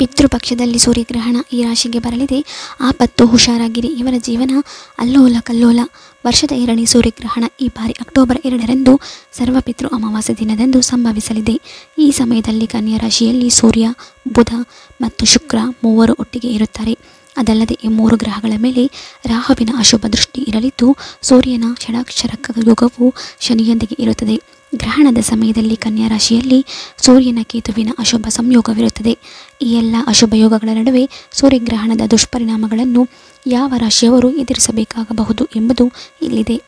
ಪಿತೃಪಕ್ಷದಲ್ಲಿ ಸೂರ್ಯಗ್ರಹಣ ಈ ರಾಶಿಗೆ ಬರಲಿದೆ. ಆಪತ್ತು, ಹುಷಾರಾಗಿರಿ. ಇವರ ಜೀವನ ಅಲ್ಲೋಲ ಕಲ್ಲೋಲ. ವರ್ಷದ 2ನೇ ಸೂರ್ಯಗ್ರಹಣ ಈ ಬಾರಿ ಅಕ್ಟೋಬರ್ 2ರಂದು ಸರ್ವಪಿತೃ ಅಮಾವಾಸ್ಯೆ ದಿನದಂದು ಸಂಭವಿಸಲಿದೆ. ಈ ಸಮಯದಲ್ಲಿ ಕನ್ಯಾ ರಾಶಿಯಲ್ಲಿ ಸೂರ್ಯ, ಬುಧ ಮತ್ತು ಶುಕ್ರ ಮೂವರು ಒಟ್ಟಿಗೆ ಇರುತ್ತಾರೆ. ಅದಲ್ಲದೆ ಈ 3 ಗ್ರಹಗಳ ಮೇಲೆ ರಾಹುವಿನ ಅಶುಭ ದೃಷ್ಟಿ ಇರಲಿದ್ದು ಸೂರ್ಯನ ಷಡಾಕ್ಷರಕ ಯೋಗವು ಶನಿಯೊಂದಿಗೆ ಇರುತ್ತದೆ. ಗ್ರಹಣದ ಸಮಯದಲ್ಲಿ ಕನ್ಯಾ ರಾಶಿಯಲ್ಲಿ ಸೂರ್ಯನ ಕೇತುವಿನ ಅಶುಭ ಸಂಯೋಗವಿರುತ್ತದೆ. ಈ ಎಲ್ಲ ಅಶುಭ ಯೋಗಗಳ ನಡುವೆ ಸೂರ್ಯಗ್ರಹಣದ ದುಷ್ಪರಿಣಾಮಗಳನ್ನು ಯಾವ ರಾಶಿಯವರು ಎದುರಿಸಬೇಕಾಗಬಹುದು ಎಂಬುದು ಇಲ್ಲಿದೆ.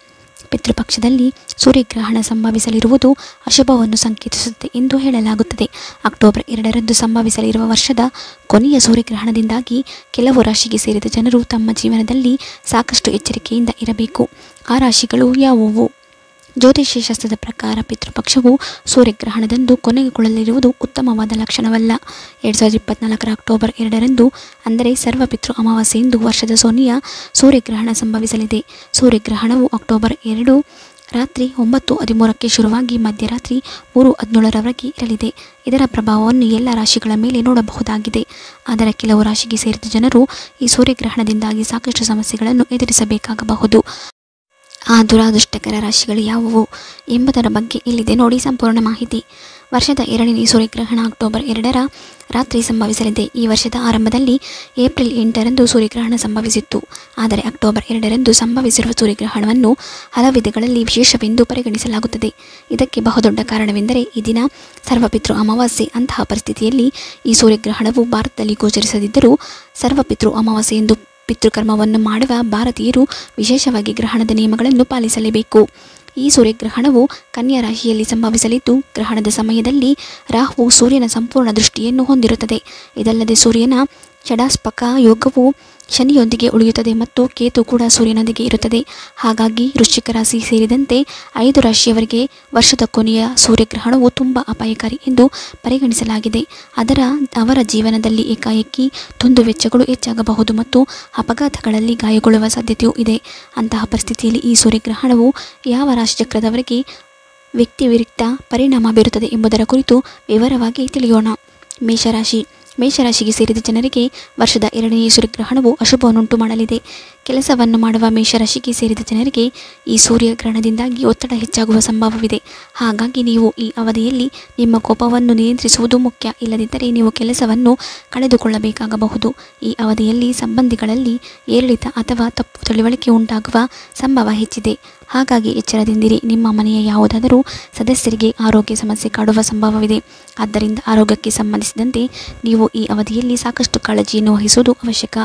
ಪಿತೃಪಕ್ಷದಲ್ಲಿ ಸೂರ್ಯಗ್ರಹಣ ಸಂಭವಿಸಲಿರುವುದು ಅಶುಭವನ್ನು ಸಂಕೇತಿಸುತ್ತದೆ ಎಂದು ಹೇಳಲಾಗುತ್ತದೆ. ಅಕ್ಟೋಬರ್ 2ರಂದು ಸಂಭವಿಸಲಿರುವ ವರ್ಷದ ಕೊನೆಯ ಸೂರ್ಯಗ್ರಹಣದಿಂದಾಗಿ ಕೆಲವು ರಾಶಿಗೆ ಸೇರಿದ ಜನರು ತಮ್ಮ ಜೀವನದಲ್ಲಿ ಸಾಕಷ್ಟು ಎಚ್ಚರಿಕೆಯಿಂದ ಇರಬೇಕು. ಆ ರಾಶಿಗಳು ಯಾವುವು? ಜ್ಯೋತಿಷ್ಯ ಶಾಸ್ತ್ರದ ಪ್ರಕಾರ ಪಿತೃಪಕ್ಷವು ಸೂರ್ಯಗ್ರಹಣದಂದು ಕೊನೆಗೊಳ್ಳಲಿರುವುದು ಉತ್ತಮವಾದ ಲಕ್ಷಣವಲ್ಲ. 2024 ಅಕ್ಟೋಬರ್ 2ರಂದು ಅಂದರೆ ಸರ್ವಪಿತೃ ಅಮಾವಾಸ್ಯೆಯಂದು ವರ್ಷದ ಕೊನೆಯ ಸೂರ್ಯಗ್ರಹಣ ಸಂಭವಿಸಲಿದೆ. ಸೂರ್ಯಗ್ರಹಣವು ಅಕ್ಟೋಬರ್ 2 ರಾತ್ರಿ 9:13ಕ್ಕೆ ಶುರುವಾಗಿ ಮಧ್ಯರಾತ್ರಿ 3:17ರವರೆಗೆ ಇರಲಿದೆ. ಇದರ ಪ್ರಭಾವವನ್ನು ಎಲ್ಲ ರಾಶಿಗಳ ಮೇಲೆ ನೋಡಬಹುದಾಗಿದೆ. ಆದರೆ ಕೆಲವು ರಾಶಿಗೆ ಸೇರಿದ ಜನರು ಈ ಸೂರ್ಯಗ್ರಹಣದಿಂದಾಗಿ ಸಾಕಷ್ಟು ಸಮಸ್ಯೆಗಳನ್ನು ಎದುರಿಸಬೇಕಾಗಬಹುದು. ಆ ದುರಾದೃಷ್ಟಕರ ರಾಶಿಗಳು ಯಾವುವು ಎಂಬುದರ ಬಗ್ಗೆ ಇಲ್ಲಿದೆ ನೋಡಿ ಸಂಪೂರ್ಣ ಮಾಹಿತಿ. ವರ್ಷದ 2ನೇ ಸೂರ್ಯಗ್ರಹಣ ಅಕ್ಟೋಬರ್ 2ರ ರಾತ್ರಿ ಸಂಭವಿಸಲಿದೆ. ಈ ವರ್ಷದ ಆರಂಭದಲ್ಲಿ ಏಪ್ರಿಲ್ 8ರಂದು ಸೂರ್ಯಗ್ರಹಣ ಸಂಭವಿಸಿತ್ತು. ಆದರೆ ಅಕ್ಟೋಬರ್ 2ರಂದು ಸಂಭವಿಸಿರುವ ಸೂರ್ಯಗ್ರಹಣವನ್ನು ಹಲವು ವಿಧಗಳಲ್ಲಿ ವಿಶೇಷವೆಂದು ಪರಿಗಣಿಸಲಾಗುತ್ತದೆ. ಇದಕ್ಕೆ ಬಹುದೊಡ್ಡ ಕಾರಣವೆಂದರೆ ಈ ದಿನ ಸರ್ವಪಿತೃ ಅಮಾವಾಸ್ಯೆ. ಅಂತಹ ಪರಿಸ್ಥಿತಿಯಲ್ಲಿ ಈ ಸೂರ್ಯಗ್ರಹಣವು ಭಾರತದಲ್ಲಿ ಗೋಚರಿಸದಿದ್ದರೂ ಸರ್ವಪಿತೃ ಅಮಾವಾಸ್ಯೆಯೆಂದು ಪಿತೃಕರ್ಮವನ್ನು ಮಾಡುವ ಭಾರತೀಯರು ವಿಶೇಷವಾಗಿ ಗ್ರಹಣದ ನಿಯಮಗಳನ್ನು ಪಾಲಿಸಲೇಬೇಕು. ಈ ಸೂರ್ಯಗ್ರಹಣವು ಕನ್ಯಾ ರಾಶಿಯಲ್ಲಿ ಸಂಭವಿಸಲಿದ್ದು ಗ್ರಹಣದ ಸಮಯದಲ್ಲಿ ರಾಹುವು ಸೂರ್ಯನ ಸಂಪೂರ್ಣ ದೃಷ್ಟಿಯನ್ನು ಹೊಂದಿರುತ್ತದೆ. ಇದಲ್ಲದೆ ಸೂರ್ಯನ ಷಡಾಸ್ಪಕ ಯೋಗವು ಶನಿಯೊಂದಿಗೆ ಉಳಿಯುತ್ತದೆ ಮತ್ತು ಕೇತು ಕೂಡ ಸೂರ್ಯನೊಂದಿಗೆ ಇರುತ್ತದೆ. ಹಾಗಾಗಿ ವೃಶ್ಚಿಕ ರಾಶಿ ಸೇರಿದಂತೆ 5 ರಾಶಿಯವರಿಗೆ ವರ್ಷದ ಕೊನೆಯ ಸೂರ್ಯಗ್ರಹಣವು ತುಂಬ ಅಪಾಯಕಾರಿ ಎಂದು ಪರಿಗಣಿಸಲಾಗಿದೆ. ಅವರ ಜೀವನದಲ್ಲಿ ಏಕಾಏಕಿ ದುಂದುವೆಚ್ಚಗಳು ಹೆಚ್ಚಾಗಬಹುದು ಮತ್ತು ಅಪಘಾತಗಳಲ್ಲಿ ಗಾಯಗೊಳ್ಳುವ ಸಾಧ್ಯತೆಯೂ ಇದೆ. ಅಂತಹ ಪರಿಸ್ಥಿತಿಯಲ್ಲಿ ಈ ಸೂರ್ಯಗ್ರಹಣವು ಯಾವ ರಾಶಿಚಕ್ರದವರೆಗೆ ವ್ಯಕ್ತಿ ವಿರುದ್ಧ ಪರಿಣಾಮ ಬೀರುತ್ತದೆ ಎಂಬುದರ ಕುರಿತು ವಿವರವಾಗಿ ತಿಳಿಯೋಣ. ಮೇಷರಾಶಿಗೆ ಸೇರಿದ ಜನರಿಗೆ ವರ್ಷದ 2ನೇ ಸೂರ್ಯಗ್ರಹಣವು ಅಶುಭವನ್ನುಂಟು ಮಾಡಲಿದೆ. ಕೆಲಸವನ್ನು ಮಾಡುವ ಮೇಷರಾಶಿಗೆ ಸೇರಿದ ಜನರಿಗೆ ಈ ಸೂರ್ಯಗ್ರಹಣದಿಂದಾಗಿ ಒತ್ತಡ ಹೆಚ್ಚಾಗುವ ಸಂಭವವಿದೆ. ಹಾಗಾಗಿ ನೀವು ಈ ಅವಧಿಯಲ್ಲಿ ನಿಮ್ಮ ಕೋಪವನ್ನು ನಿಯಂತ್ರಿಸುವುದು ಮುಖ್ಯ. ಇಲ್ಲದಿದ್ದರೆ ನೀವು ಕೆಲಸವನ್ನು ಕಳೆದುಕೊಳ್ಳಬೇಕಾಗಬಹುದು. ಈ ಅವಧಿಯಲ್ಲಿ ಸಂಬಂಧಿಗಳಲ್ಲಿ ಏರಿಳಿತ ಅಥವಾ ತಪ್ಪು ತಿಳುವಳಿಕೆ ಉಂಟಾಗುವ ಸಂಭವ ಹೆಚ್ಚಿದೆ. ಹಾಗಾಗಿ ಎಚ್ಚರದಿಂದಿರಿ. ನಿಮ್ಮ ಮನೆಯ ಯಾವುದಾದರೂ ಸದಸ್ಯರಿಗೆ ಆರೋಗ್ಯ ಸಮಸ್ಯೆ ಕಾಡುವ ಸಂಭವವಿದೆ. ಆದ್ದರಿಂದ ಆರೋಗ್ಯಕ್ಕೆ ಸಂಬಂಧಿಸಿದಂತೆ ನೀವು ಈ ಅವಧಿಯಲ್ಲಿ ಸಾಕಷ್ಟು ಕಾಳಜಿಯನ್ನು ವಹಿಸುವುದು ಅವಶ್ಯಕ.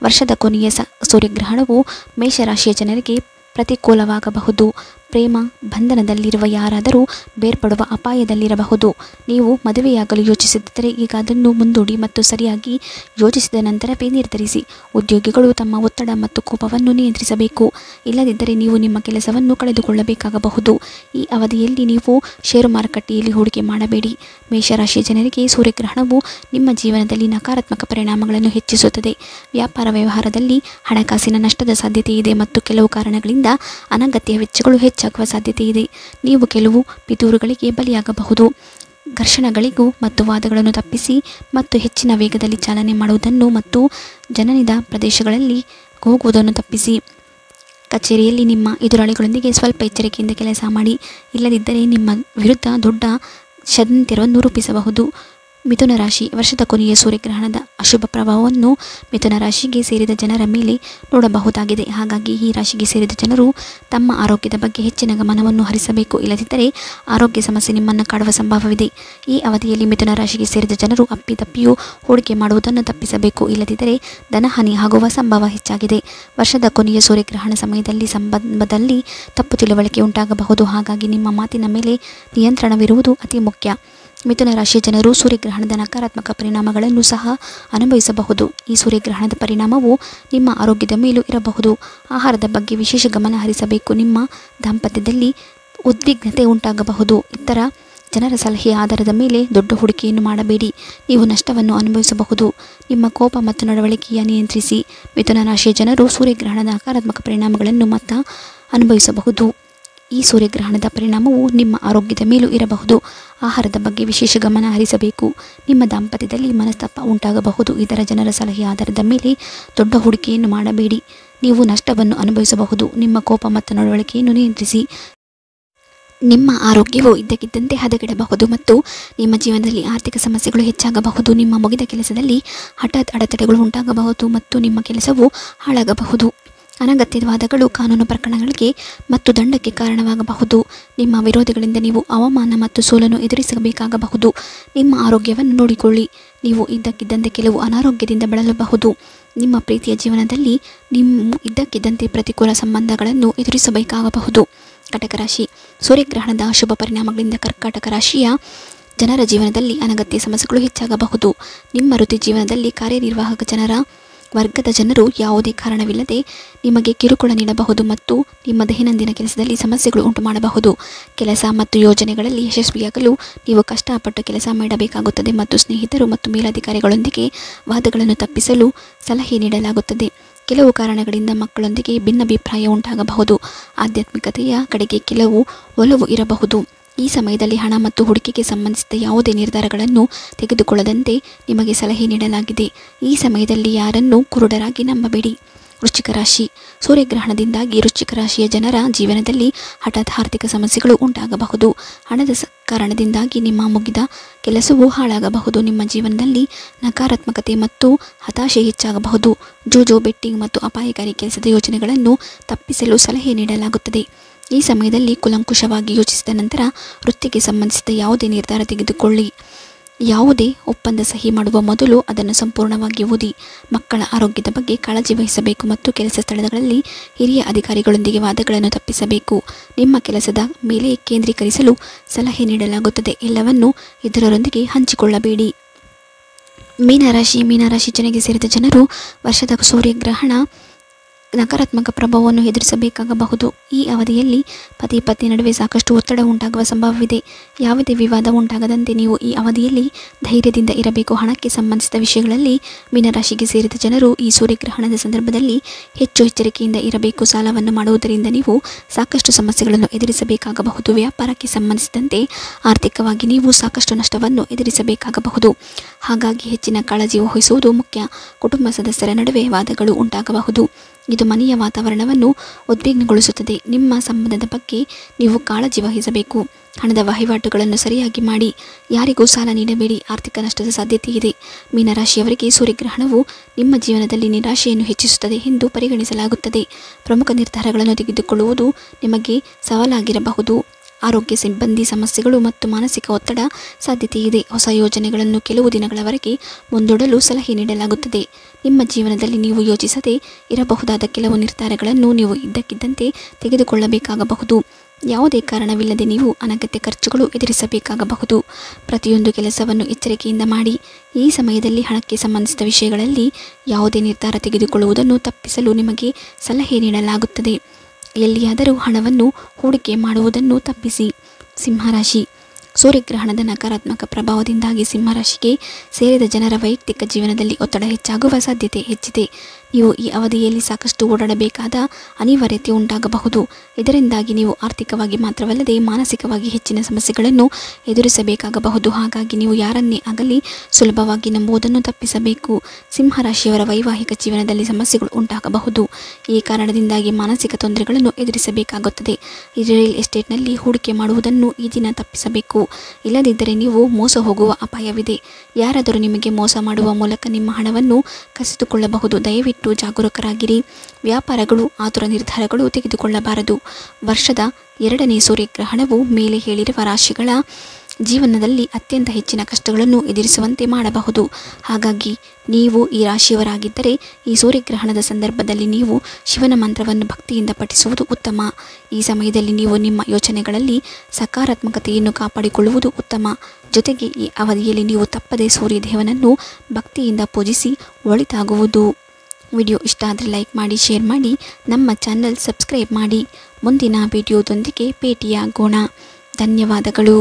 ವರ್ಷದ ಕೊನೆಯ ಸೂರ್ಯಗ್ರಹಣವು ಮೇಷರಾಶಿಯ ಜನರಿಗೆ ಪ್ರತಿಕೂಲವಾಗಬಹುದು. ಪ್ರೇಮ ಬಂಧನದಲ್ಲಿರುವ ಯಾರಾದರೂ ಬೇರ್ಪಡುವ ಅಪಾಯದಲ್ಲಿರಬಹುದು. ನೀವು ಮದುವೆಯಾಗಲು ಯೋಚಿಸಿದ್ದರೆ ಈಗ ಅದನ್ನು ಮುಂದೂಡಿ ಮತ್ತು ಸರಿಯಾಗಿ ಯೋಚಿಸಿದ ನಂತರವೇ ನಿರ್ಧರಿಸಿ. ಉದ್ಯೋಗಿಗಳು ತಮ್ಮ ಒತ್ತಡ ಮತ್ತು ಕೋಪವನ್ನು ನಿಯಂತ್ರಿಸಬೇಕು. ಇಲ್ಲದಿದ್ದರೆ ನೀವು ನಿಮ್ಮ ಕೆಲಸವನ್ನು ಕಳೆದುಕೊಳ್ಳಬೇಕಾಗಬಹುದು. ಈ ಅವಧಿಯಲ್ಲಿ ನೀವು ಷೇರು ಮಾರುಕಟ್ಟೆಯಲ್ಲಿ ಹೂಡಿಕೆ ಮಾಡಬೇಡಿ. ಮೇಷರಾಶಿಯ ಜನರಿಗೆ ಸೂರ್ಯಗ್ರಹಣವು ನಿಮ್ಮ ಜೀವನದಲ್ಲಿ ನಕಾರಾತ್ಮಕ ಪರಿಣಾಮಗಳನ್ನು ಹೆಚ್ಚಿಸುತ್ತದೆ. ವ್ಯಾಪಾರ ವ್ಯವಹಾರದಲ್ಲಿ ಹಣಕಾಸಿನ ನಷ್ಟದ ಸಾಧ್ಯತೆ ಇದೆ ಮತ್ತು ಕೆಲವು ಕಾರಣಗಳಿಂದ ಅನಗತ್ಯ ವೆಚ್ಚಗಳು ಹೆಚ್ಚಾಗುವ ಸಾಧ್ಯತೆ ಇದೆ. ನೀವು ಕೆಲವು ಪಿತೂರುಗಳಿಗೆ ಬಲಿಯಾಗಬಹುದು. ಘರ್ಷಣೆಗಳಿಗೂ ಮತ್ತು ವಾದಗಳನ್ನು ತಪ್ಪಿಸಿ ಮತ್ತು ಹೆಚ್ಚಿನ ವೇಗದಲ್ಲಿ ಚಾಲನೆ ಮಾಡುವುದನ್ನು ಮತ್ತು ಜನನಿದ ಪ್ರದೇಶಗಳಲ್ಲಿ ಹೋಗುವುದನ್ನು ತಪ್ಪಿಸಿ. ಕಚೇರಿಯಲ್ಲಿ ನಿಮ್ಮ ಎದುರಾಳಿಗಳೊಂದಿಗೆ ಸ್ವಲ್ಪ ಎಚ್ಚರಿಕೆಯಿಂದ ಕೆಲಸ ಮಾಡಿ. ಇಲ್ಲದಿದ್ದರೆ ನಿಮ್ಮ ವಿರುದ್ಧ ದೊಡ್ಡ ಷಡ್ಯಂತ್ರವನ್ನು ರೂಪಿಸಬಹುದು. ಮಿಥುನ ರಾಶಿ ವರ್ಷದ ಕೊನೆಯ ಸೂರ್ಯಗ್ರಹಣದ ಅಶುಭ ಪ್ರಭಾವವನ್ನು ಮಿಥುನ ರಾಶಿಗೆ ಸೇರಿದ ಜನರ ಮೇಲೆ ನೋಡಬಹುದಾಗಿದೆ. ಹಾಗಾಗಿ ಈ ರಾಶಿಗೆ ಸೇರಿದ ಜನರು ತಮ್ಮ ಆರೋಗ್ಯದ ಬಗ್ಗೆ ಹೆಚ್ಚಿನ ಗಮನವನ್ನು ಹರಿಸಬೇಕು. ಇಲ್ಲದಿದ್ದರೆ ಆರೋಗ್ಯ ಸಮಸ್ಯೆ ನಿಮ್ಮನ್ನು ಕಾಡುವ ಸಂಭವವಿದೆ. ಈ ಅವಧಿಯಲ್ಲಿ ಮಿಥುನ ರಾಶಿಗೆ ಸೇರಿದ ಜನರು ಅಪ್ಪಿತಪ್ಪಿಯೂ ಹೂಡಿಕೆ ಮಾಡುವುದನ್ನು ತಪ್ಪಿಸಬೇಕು. ಇಲ್ಲದಿದ್ದರೆ ಧನಹಾನಿ ಆಗುವ ಸಂಭವ ಹೆಚ್ಚಾಗಿದೆ. ವರ್ಷದ ಕೊನೆಯ ಸೂರ್ಯಗ್ರಹಣ ಸಮಯದಲ್ಲಿ ಸಂಬಂಧದಲ್ಲಿ ತಪ್ಪು ತಿಳುವಳಿಕೆ ಉಂಟಾಗಬಹುದು. ಹಾಗಾಗಿ ನಿಮ್ಮ ಮಾತಿನ ಮೇಲೆ ನಿಯಂತ್ರಣವಿರುವುದು ಅತಿ ಮುಖ್ಯ. ಮಿಥುನ ರಾಶಿಯ ಜನರು ಸೂರ್ಯಗ್ರಹಣದ ನಕಾರಾತ್ಮಕ ಪರಿಣಾಮಗಳನ್ನು ಸಹ ಅನುಭವಿಸಬಹುದು. ಈ ಸೂರ್ಯಗ್ರಹಣದ ಪರಿಣಾಮವು ನಿಮ್ಮ ಆರೋಗ್ಯದ ಮೇಲೂ ಇರಬಹುದು. ಆಹಾರದ ಬಗ್ಗೆ ವಿಶೇಷ ಗಮನ ಹರಿಸಬೇಕು. ನಿಮ್ಮ ದಾಂಪತ್ಯದಲ್ಲಿ ಉದ್ವಿಗ್ನತೆ ಉಂಟಾಗಬಹುದು. ಇತರ ಜನರ ಸಲಹೆಯ ಆಧಾರದ ಮೇಲೆ ದೊಡ್ಡ ಹೂಡಿಕೆಯನ್ನು ಮಾಡಬೇಡಿ. ನೀವು ನಷ್ಟವನ್ನು ಅನುಭವಿಸಬಹುದು. ನಿಮ್ಮ ಕೋಪ ಮತ್ತು ನಡವಳಿಕೆಯ ನಿಯಂತ್ರಿಸಿ. ಮಿಥುನ ರಾಶಿಯ ಜನರು ಸೂರ್ಯಗ್ರಹಣದ ನಕಾರಾತ್ಮಕ ಪರಿಣಾಮಗಳನ್ನು ಅನುಭವಿಸಬಹುದು. ಈ ಸೂರ್ಯಗ್ರಹಣದ ಪರಿಣಾಮವು ನಿಮ್ಮ ಆರೋಗ್ಯದ ಮೇಲೂ ಇರಬಹುದು. ಆಹಾರದ ಬಗ್ಗೆ ವಿಶೇಷ ಗಮನ ಹರಿಸಬೇಕು. ನಿಮ್ಮ ದಾಂಪತ್ಯದಲ್ಲಿ ಮನಸ್ತಾಪ ಉಂಟಾಗಬಹುದು. ಇತರ ಜನರ ಸಲಹೆ ಆಧಾರದ ಮೇಲೆ ದೊಡ್ಡ ಹೂಡಿಕೆಯನ್ನು ಮಾಡಬೇಡಿ. ನೀವು ನಷ್ಟವನ್ನು ಅನುಭವಿಸಬಹುದು. ನಿಮ್ಮ ಕೋಪ ಮತ್ತು ನಡವಳಿಕೆಯನ್ನು ನಿಯಂತ್ರಿಸಿ. ನಿಮ್ಮ ಆರೋಗ್ಯವು ಇದ್ದಕ್ಕಿದ್ದಂತೆ ಹದಗೆಡಬಹುದು ಮತ್ತು ನಿಮ್ಮ ಜೀವನದಲ್ಲಿ ಆರ್ಥಿಕ ಸಮಸ್ಯೆಗಳು ಹೆಚ್ಚಾಗಬಹುದು. ನಿಮ್ಮ ಮುಗಿದ ಕೆಲಸದಲ್ಲಿ ಹಠಾತ್ ಅಡೆತಡೆಗಳು ಉಂಟಾಗಬಹುದು ಮತ್ತು ನಿಮ್ಮ ಕೆಲಸವು ಹಾಳಾಗಬಹುದು. ಅನಗತ್ಯ ವಾದಗಳು ಕಾನೂನು ಪ್ರಕರಣಗಳಿಗೆ ಮತ್ತು ದಂಡಕ್ಕೆ ಕಾರಣವಾಗಬಹುದು. ನಿಮ್ಮ ವಿರೋಧಿಗಳಿಂದ ನೀವು ಅವಮಾನ ಮತ್ತು ಸೋಲನ್ನು ಎದುರಿಸಬೇಕಾಗಬಹುದು. ನಿಮ್ಮ ಆರೋಗ್ಯವನ್ನು ನೋಡಿಕೊಳ್ಳಿ. ನೀವು ಇದ್ದಕ್ಕಿದ್ದಂತೆ ಕೆಲವು ಅನಾರೋಗ್ಯದಿಂದ ಬಳಲಬಹುದು. ನಿಮ್ಮ ಪ್ರೀತಿಯ ಜೀವನದಲ್ಲಿ ನೀವು ಇದ್ದಕ್ಕಿದ್ದಂತೆ ಪ್ರತಿಕೂಲ ಸಂಬಂಧಗಳನ್ನು ಎದುರಿಸಬೇಕಾಗಬಹುದು. ಕಟಕ ರಾಶಿ. ಸೂರ್ಯಗ್ರಹಣದ ಅಶುಭ ಪರಿಣಾಮಗಳಿಂದ ಕರ್ಕಾಟಕ ರಾಶಿಯ ಜನರ ಜೀವನದಲ್ಲಿ ಅನಗತ್ಯ ಸಮಸ್ಯೆಗಳು ಹೆಚ್ಚಾಗಬಹುದು. ನಿಮ್ಮ ವೃತ್ತಿ ಜೀವನದಲ್ಲಿ ಕಾರ್ಯನಿರ್ವಾಹಕ ವರ್ಗದ ಜನರು ಯಾವುದೇ ಕಾರಣವಿಲ್ಲದೆ ನಿಮಗೆ ಕಿರುಕುಳ ನೀಡಬಹುದು ಮತ್ತು ನಿಮ್ಮ ದೈನಂದಿನ ಕೆಲಸದಲ್ಲಿ ಸಮಸ್ಯೆಗಳು ಉಂಟು ಮಾಡಬಹುದು. ಕೆಲಸ ಮತ್ತು ಯೋಜನೆಗಳಲ್ಲಿ ಯಶಸ್ವಿಯಾಗಲು ನೀವು ಕಷ್ಟಪಟ್ಟು ಕೆಲಸ ಮಾಡಬೇಕಾಗುತ್ತದೆ ಮತ್ತು ಸ್ನೇಹಿತರು ಮತ್ತು ಮೇಲಧಿಕಾರಿಗಳೊಂದಿಗೆ ವಾದಗಳನ್ನು ತಪ್ಪಿಸಲು ಸಲಹೆ ನೀಡಲಾಗುತ್ತದೆ. ಕೆಲವು ಕಾರಣಗಳಿಂದ ಮಕ್ಕಳೊಂದಿಗೆ ಭಿನ್ನಾಭಿಪ್ರಾಯ ಉಂಟಾಗಬಹುದು. ಆಧ್ಯಾತ್ಮಿಕತೆಯ ಕಡೆಗೆ ಕೆಲವು ಒಲವು ಇರಬಹುದು. ಈ ಸಮಯದಲ್ಲಿ ಹಣ ಮತ್ತು ಹೂಡಿಕೆಗೆ ಸಂಬಂಧಿಸಿದ ಯಾವುದೇ ನಿರ್ಧಾರಗಳನ್ನು ತೆಗೆದುಕೊಳ್ಳದಂತೆ ನಿಮಗೆ ಸಲಹೆ ನೀಡಲಾಗಿದೆ. ಈ ಸಮಯದಲ್ಲಿ ಯಾರನ್ನೂ ಕುರುಡರಾಗಿ ನಂಬಬೇಡಿ. ವೃಶ್ಚಿಕ ರಾಶಿ. ಸೂರ್ಯಗ್ರಹಣದಿಂದಾಗಿ ವೃಶ್ಚಿಕ ರಾಶಿಯ ಜನರ ಜೀವನದಲ್ಲಿ ಹಠಾತ್ ಆರ್ಥಿಕ ಸಮಸ್ಯೆಗಳು ಉಂಟಾಗಬಹುದು. ಹಣದ ಕಾರಣದಿಂದಾಗಿ ನಿಮ್ಮ ಮುಗಿದ ಕೆಲಸವೂ ಹಾಳಾಗಬಹುದು. ನಿಮ್ಮ ಜೀವನದಲ್ಲಿ ನಕಾರಾತ್ಮಕತೆ ಮತ್ತು ಹತಾಶೆ ಹೆಚ್ಚಾಗಬಹುದು. ಜೂಜು, ಬೆಟ್ಟಿಂಗ್ ಮತ್ತು ಅಪಾಯಕಾರಿ ಕೆಲಸದ ಯೋಜನೆಗಳನ್ನು ತಪ್ಪಿಸಲು ಸಲಹೆ ನೀಡಲಾಗುತ್ತದೆ. ಈ ಸಮಯದಲ್ಲಿ ಕೂಲಂಕುಷವಾಗಿ ಯೋಚಿಸಿದ ನಂತರ ವೃತ್ತಿಗೆ ಸಂಬಂಧಿಸಿದ ಯಾವುದೇ ನಿರ್ಧಾರ ತೆಗೆದುಕೊಳ್ಳಿ. ಯಾವುದೇ ಒಪ್ಪಂದ ಸಹಿ ಮಾಡುವ ಮೊದಲು ಅದನ್ನು ಸಂಪೂರ್ಣವಾಗಿ ಓದಿ. ಮಕ್ಕಳ ಆರೋಗ್ಯದ ಬಗ್ಗೆ ಕಾಳಜಿ ವಹಿಸಬೇಕು ಮತ್ತು ಕೆಲಸ ಸ್ಥಳಗಳಲ್ಲಿ ಹಿರಿಯ ಅಧಿಕಾರಿಗಳೊಂದಿಗೆ ವಾದಗಳನ್ನು ತಪ್ಪಿಸಬೇಕು. ನಿಮ್ಮ ಕೆಲಸದ ಮೇಲೆ ಕೇಂದ್ರೀಕರಿಸಲು ಸಲಹೆ ನೀಡಲಾಗುತ್ತದೆ. ಎಲ್ಲವನ್ನೂ ಇತರರೊಂದಿಗೆ ಹಂಚಿಕೊಳ್ಳಬೇಡಿ. ಮೀನರಾಶಿ. ಮೀನರಾಶಿ ಜನಗೆ ಸೇರಿದ ಜನರು ವರ್ಷದ ಸೂರ್ಯಗ್ರಹಣ ನಕಾರಾತ್ಮಕ ಪ್ರಭಾವವನ್ನು ಎದುರಿಸಬೇಕಾಗಬಹುದು. ಈ ಅವಧಿಯಲ್ಲಿ ಪತಿ ಪತ್ನಿ ನಡುವೆ ಸಾಕಷ್ಟು ಒತ್ತಡ ಉಂಟಾಗುವ ಸಂಭವವಿದೆ. ಯಾವುದೇ ವಿವಾದ ಉಂಟಾಗದಂತೆ ನೀವು ಈ ಅವಧಿಯಲ್ಲಿ ಧೈರ್ಯದಿಂದ ಇರಬೇಕು. ಹಣಕ್ಕೆ ಸಂಬಂಧಿಸಿದ ವಿಷಯಗಳಲ್ಲಿ ಮೀನರಾಶಿಗೆ ಸೇರಿದ ಜನರು ಈ ಸೂರ್ಯಗ್ರಹಣದ ಸಂದರ್ಭದಲ್ಲಿ ಹೆಚ್ಚು ಎಚ್ಚರಿಕೆಯಿಂದ ಇರಬೇಕು. ಸಾಲವನ್ನು ಮಾಡುವುದರಿಂದ ನೀವು ಸಾಕಷ್ಟು ಸಮಸ್ಯೆಗಳನ್ನು ಎದುರಿಸಬೇಕಾಗಬಹುದು. ವ್ಯಾಪಾರಕ್ಕೆ ಸಂಬಂಧಿಸಿದಂತೆ ಆರ್ಥಿಕವಾಗಿ ನೀವು ಸಾಕಷ್ಟು ನಷ್ಟವನ್ನು ಎದುರಿಸಬೇಕಾಗಬಹುದು. ಹಾಗಾಗಿ ಹೆಚ್ಚಿನ ಕಾಳಜಿ ವಹಿಸುವುದು ಮುಖ್ಯ. ಕುಟುಂಬ ಸದಸ್ಯರ ನಡುವೆ ವಾದಗಳು ಉಂಟಾಗಬಹುದು. ಇದು ಮನೆಯ ವಾತಾವರಣವನ್ನು ಉದ್ವಿಗ್ನಗೊಳಿಸುತ್ತದೆ. ನಿಮ್ಮ ಸಂಬಂಧದ ಬಗ್ಗೆ ನೀವು ಕಾಳಜಿ ವಹಿಸಬೇಕು. ಹಣದ ವಹಿವಾಟುಗಳನ್ನು ಸರಿಯಾಗಿ ಮಾಡಿ. ಯಾರಿಗೂ ಸಾಲ ನೀಡಬೇಡಿ. ಆರ್ಥಿಕ ನಷ್ಟದ ಸಾಧ್ಯತೆ ಇದೆ. ಮೀನರಾಶಿಯವರಿಗೆ ಸೂರ್ಯಗ್ರಹಣವು ನಿಮ್ಮ ಜೀವನದಲ್ಲಿ ನಿರಾಶೆಯನ್ನು ಹೆಚ್ಚಿಸುತ್ತದೆ ಎಂದು ಪರಿಗಣಿಸಲಾಗುತ್ತದೆ. ಪ್ರಮುಖ ನಿರ್ಧಾರಗಳನ್ನು ತೆಗೆದುಕೊಳ್ಳುವುದು ನಿಮಗೆ ಸವಾಲಾಗಿರಬಹುದು. ಆರೋಗ್ಯ ಸಿಬ್ಬಂದಿ ಸಮಸ್ಯೆಗಳು ಮತ್ತು ಮಾನಸಿಕ ಒತ್ತಡ ಸಾಧ್ಯತೆ ಇದೆ. ಹೊಸ ಯೋಜನೆಗಳನ್ನು ಕೆಲವು ದಿನಗಳವರೆಗೆ ಮುಂದೂಡಲು ಸಲಹೆ ನೀಡಲಾಗುತ್ತದೆ. ನಿಮ್ಮ ಜೀವನದಲ್ಲಿ ನೀವು ಯೋಚಿಸದೇ ಇರಬಹುದಾದ ಕೆಲವು ನಿರ್ಧಾರಗಳನ್ನು ನೀವು ಇದ್ದಕ್ಕಿದ್ದಂತೆ ತೆಗೆದುಕೊಳ್ಳಬೇಕಾಗಬಹುದು. ಯಾವುದೇ ಕಾರಣವಿಲ್ಲದೆ ನೀವು ಅನಗತ್ಯ ಖರ್ಚುಗಳು ಎದುರಿಸಬೇಕಾಗಬಹುದು. ಪ್ರತಿಯೊಂದು ಕೆಲಸವನ್ನು ಎಚ್ಚರಿಕೆಯಿಂದ ಮಾಡಿ. ಈ ಸಮಯದಲ್ಲಿ ಹಣಕ್ಕೆ ಸಂಬಂಧಿಸಿದ ವಿಷಯಗಳಲ್ಲಿ ಯಾವುದೇ ನಿರ್ಧಾರ ತೆಗೆದುಕೊಳ್ಳುವುದನ್ನು ತಪ್ಪಿಸಲು ನಿಮಗೆ ಸಲಹೆ ನೀಡಲಾಗುತ್ತದೆ. ಎಲ್ಲಿಯಾದರೂ ಹಣವನ್ನು ಹೂಡಿಕೆ ಮಾಡುವುದನ್ನು ತಪ್ಪಿಸಿ. ಸಿಂಹರಾಶಿ. ಸೂರ್ಯಗ್ರಹಣದ ನಕಾರಾತ್ಮಕ ಪ್ರಭಾವದಿಂದಾಗಿ ಸಿಂಹರಾಶಿಗೆ ಸೇರಿದ ಜನರ ವೈಯಕ್ತಿಕ ಜೀವನದಲ್ಲಿ ಒತ್ತಡ ಹೆಚ್ಚಾಗುವ ಸಾಧ್ಯತೆ ಹೆಚ್ಚಿದೆ. ನೀವು ಈ ಅವಧಿಯಲ್ಲಿ ಸಾಕಷ್ಟು ಓಡಾಡಬೇಕಾದ ಅನಿವಾರ್ಯತೆ ಉಂಟಾಗಬಹುದು. ಇದರಿಂದಾಗಿ ನೀವು ಆರ್ಥಿಕವಾಗಿ ಮಾತ್ರವಲ್ಲದೆ ಮಾನಸಿಕವಾಗಿ ಹೆಚ್ಚಿನ ಸಮಸ್ಯೆಗಳನ್ನು ಎದುರಿಸಬೇಕಾಗಬಹುದು. ಹಾಗಾಗಿ ನೀವು ಯಾರನ್ನೇ ಆಗಲಿ ಸುಲಭವಾಗಿ ನಂಬುವುದನ್ನು ತಪ್ಪಿಸಬೇಕು. ಸಿಂಹರಾಶಿಯವರ ವೈವಾಹಿಕ ಜೀವನದಲ್ಲಿ ಸಮಸ್ಯೆಗಳು ಉಂಟಾಗಬಹುದು. ಈ ಕಾರಣದಿಂದಾಗಿ ಮಾನಸಿಕ ತೊಂದರೆಗಳನ್ನು ಎದುರಿಸಬೇಕಾಗುತ್ತದೆ. ರಿಯಲ್ ಎಸ್ಟೇಟ್ನಲ್ಲಿ ಹೂಡಿಕೆ ಮಾಡುವುದನ್ನು ಈ ದಿನ ತಪ್ಪಿಸಬೇಕು. ಇಲ್ಲದಿದ್ದರೆ ನೀವು ಮೋಸ ಹೋಗುವ ಅಪಾಯವಿದೆ. ಯಾರಾದರೂ ನಿಮಗೆ ಮೋಸ ಮಾಡುವ ಮೂಲಕ ನಿಮ್ಮ ಹಣವನ್ನು ಕಸಿದುಕೊಳ್ಳಬಹುದು. ದಯವಿಟ್ಟು ಜಾಗರೂಕರಾಗಿರಿ. ವ್ಯಾಪಾರಗಳು ಆತುರ ನಿರ್ಧಾರಗಳು ತೆಗೆದುಕೊಳ್ಳಬಾರದು. ವರ್ಷದ 2ನೇ ಸೂರ್ಯಗ್ರಹಣವು ಮೇಲೆ ಹೇಳಿರುವ ರಾಶಿಗಳ ಜೀವನದಲ್ಲಿ ಅತ್ಯಂತ ಹೆಚ್ಚಿನ ಕಷ್ಟಗಳನ್ನು ಎದುರಿಸುವಂತೆ ಮಾಡಬಹುದು. ಹಾಗಾಗಿ ನೀವು ಈ ರಾಶಿಯವರಾಗಿದ್ದರೆ ಈ ಸೂರ್ಯಗ್ರಹಣದ ಸಂದರ್ಭದಲ್ಲಿ ನೀವು ಶಿವನ ಮಂತ್ರವನ್ನು ಭಕ್ತಿಯಿಂದ ಪಠಿಸುವುದು ಉತ್ತಮ. ಈ ಸಮಯದಲ್ಲಿ ನೀವು ನಿಮ್ಮ ಯೋಚನೆಗಳಲ್ಲಿ ಸಕಾರಾತ್ಮಕತೆಯನ್ನು ಕಾಪಾಡಿಕೊಳ್ಳುವುದು ಉತ್ತಮ. ಜೊತೆಗೆ ಈ ಅವಧಿಯಲ್ಲಿ ನೀವು ತಪ್ಪದೇ ಸೂರ್ಯದೇವನನ್ನು ಭಕ್ತಿಯಿಂದ ಪೂಜಿಸಿ ಒಳಿತಾಗುವುದು. ವಿಡಿಯೋ ಇಷ್ಟ ಆದರೆ ಲೈಕ್ ಮಾಡಿ, ಶೇರ್ ಮಾಡಿ, ನಮ್ಮ ಚಾನಲ್ ಸಬ್ಸ್ಕ್ರೈಬ್ ಮಾಡಿ. ಮುಂದಿನ ವಿಡಿಯೋದೊಂದಿಗೆ ಭೇಟಿಯಾಗೋಣ. ಧನ್ಯವಾದಗಳು.